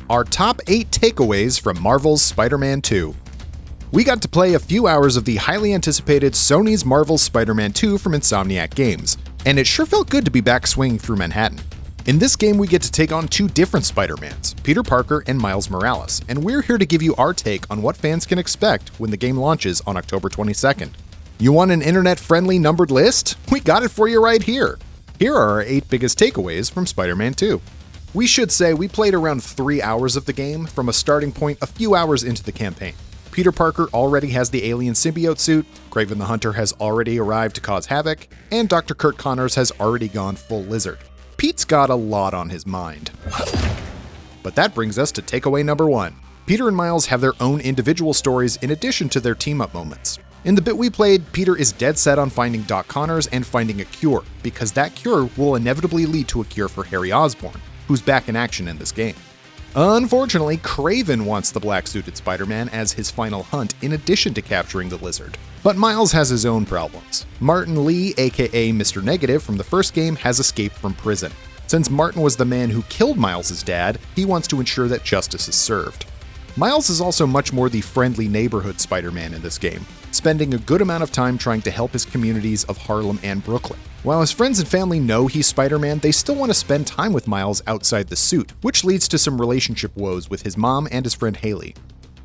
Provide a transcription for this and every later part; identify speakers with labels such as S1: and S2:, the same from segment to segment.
S1: our top 8 takeaways from Marvel's Spider-Man 2. We got to play a few hours of the highly anticipated Sony's Marvel's Spider-Man 2 from Insomniac Games, and it sure felt good to be back swinging through Manhattan. In this game, we get to take on 2 different Spider-Mans, Peter Parker and Miles Morales, and we're here to give you our take on what fans can expect when the game launches on October 22nd. You want an internet-friendly numbered list? We got it for you right here. Here are our 8 biggest takeaways from Spider-Man 2. We should say we played around 3 hours of the game from a starting point a few hours into the campaign. Peter Parker already has the alien symbiote suit, Kraven the Hunter has already arrived to cause havoc, and Dr. Kurt Connors has already gone full lizard. Pete's got a lot on his mind. But that brings us to takeaway number 1. Peter and Miles have their own individual stories in addition to their team-up moments. In the bit we played, Peter is dead set on finding Doc Connors and finding a cure, because that cure will inevitably lead to a cure for Harry Osborn, who's back in action in this game. Unfortunately, Kraven wants the black-suited Spider-Man as his final hunt in addition to capturing the lizard. But Miles has his own problems. Martin Lee, aka Mr. Negative from the first game, has escaped from prison. Since Martin was the man who killed Miles' dad, he wants to ensure that justice is served. Miles is also much more the friendly neighborhood Spider-Man in this game, spending a good amount of time trying to help his communities of Harlem and Brooklyn. While his friends and family know he's Spider-Man, they still want to spend time with Miles outside the suit, which leads to some relationship woes with his mom and his friend Haley.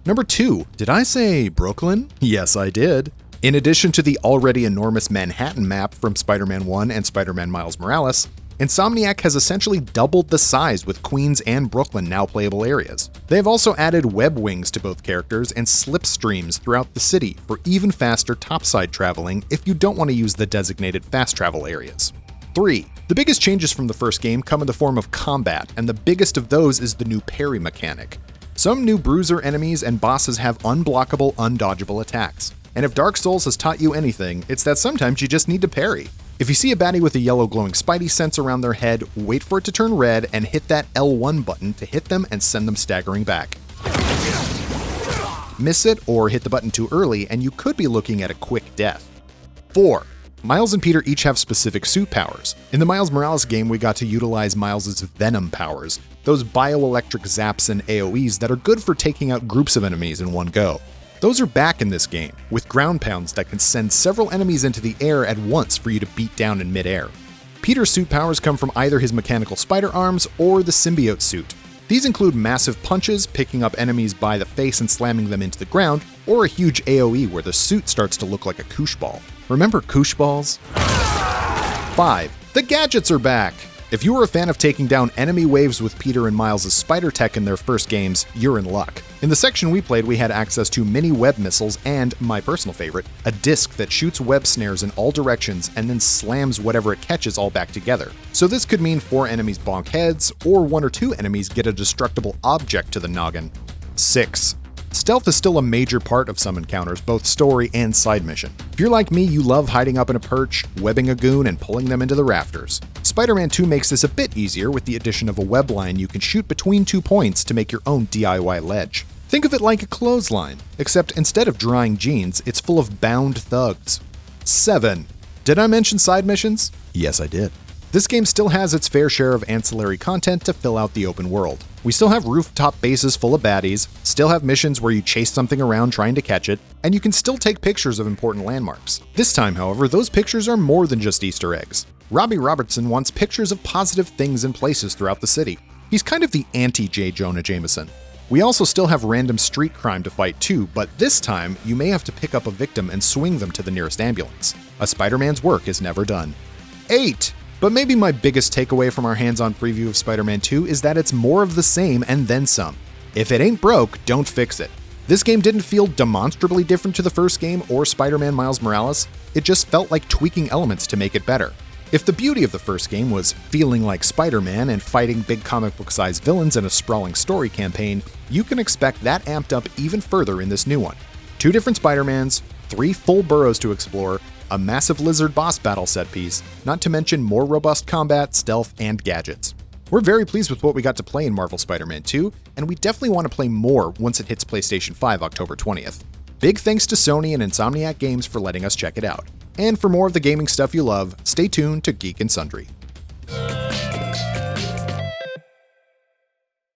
S1: Number 2. Did I say Brooklyn? Yes, I did. In addition to the already enormous Manhattan map from Spider-Man 1 and Spider-Man Miles Morales, Insomniac has essentially doubled the size with Queens and Brooklyn now playable areas. They have also added web wings to both characters and slipstreams throughout the city for even faster topside traveling if you don't want to use the designated fast travel areas. 3. The biggest changes from the first game come in the form of combat, and the biggest of those is the new parry mechanic. Some new bruiser enemies and bosses have unblockable, undodgeable attacks. And if Dark Souls has taught you anything, it's that sometimes you just need to parry. If you see a baddie with a yellow glowing spidey sense around their head, wait for it to turn red and hit that L1 button to hit them and send them staggering back. Miss it or hit the button too early and you could be looking at a quick death. 4. Miles and Peter each have specific suit powers. In the Miles Morales game, we got to utilize Miles' Venom powers, those bioelectric zaps and AoEs that are good for taking out groups of enemies in one go. Those are back in this game, with ground pounds that can send several enemies into the air at once for you to beat down in midair. Peter's suit powers come from either his mechanical spider arms or the symbiote suit. These include massive punches, picking up enemies by the face and slamming them into the ground, or a huge AoE where the suit starts to look like a koosh ball. Remember koosh balls? 5. The gadgets are back! If you were a fan of taking down enemy waves with Peter and Miles' spider tech in their first games, you're in luck. In the section we played, we had access to mini web missiles and, my personal favorite, a disc that shoots web snares in all directions and then slams whatever it catches all back together. So this could mean 4 enemies bonk heads, or 1 or 2 enemies get a destructible object to the noggin. 6. Stealth is still a major part of some encounters, both story and side mission. If you're like me, you love hiding up in a perch, webbing a goon, and pulling them into the rafters. Spider-Man 2 makes this a bit easier with the addition of a web line you can shoot between 2 points to make your own DIY ledge. Think of it like a clothesline, except instead of drying jeans, it's full of bound thugs. 7. Did I mention side missions? Yes, I did. This game still has its fair share of ancillary content to fill out the open world. We still have rooftop bases full of baddies, still have missions where you chase something around trying to catch it, and you can still take pictures of important landmarks. This time, however, those pictures are more than just Easter eggs. Robbie Robertson wants pictures of positive things and places throughout the city. He's kind of the anti-J. Jonah Jameson. We also still have random street crime to fight too, but this time you may have to pick up a victim and swing them to the nearest ambulance. A Spider-Man's work is never done. 8. But maybe my biggest takeaway from our hands-on preview of Spider-Man 2 is that it's more of the same and then some. If it ain't broke, don't fix it. This game didn't feel demonstrably different to the first game or Spider-Man Miles Morales, it just felt like tweaking elements to make it better. If the beauty of the first game was feeling like Spider-Man and fighting big comic book-sized villains in a sprawling story campaign, you can expect that amped up even further in this new one. 2 different Spider-Mans, 3 full boroughs to explore, a massive lizard boss battle set piece, not to mention more robust combat, stealth, and gadgets. We're very pleased with what we got to play in Marvel Spider-Man 2, and we definitely want to play more once it hits PlayStation 5 October 20th. Big thanks to Sony and Insomniac Games for letting us check it out. And for more of the gaming stuff you love, stay tuned to Geek and Sundry.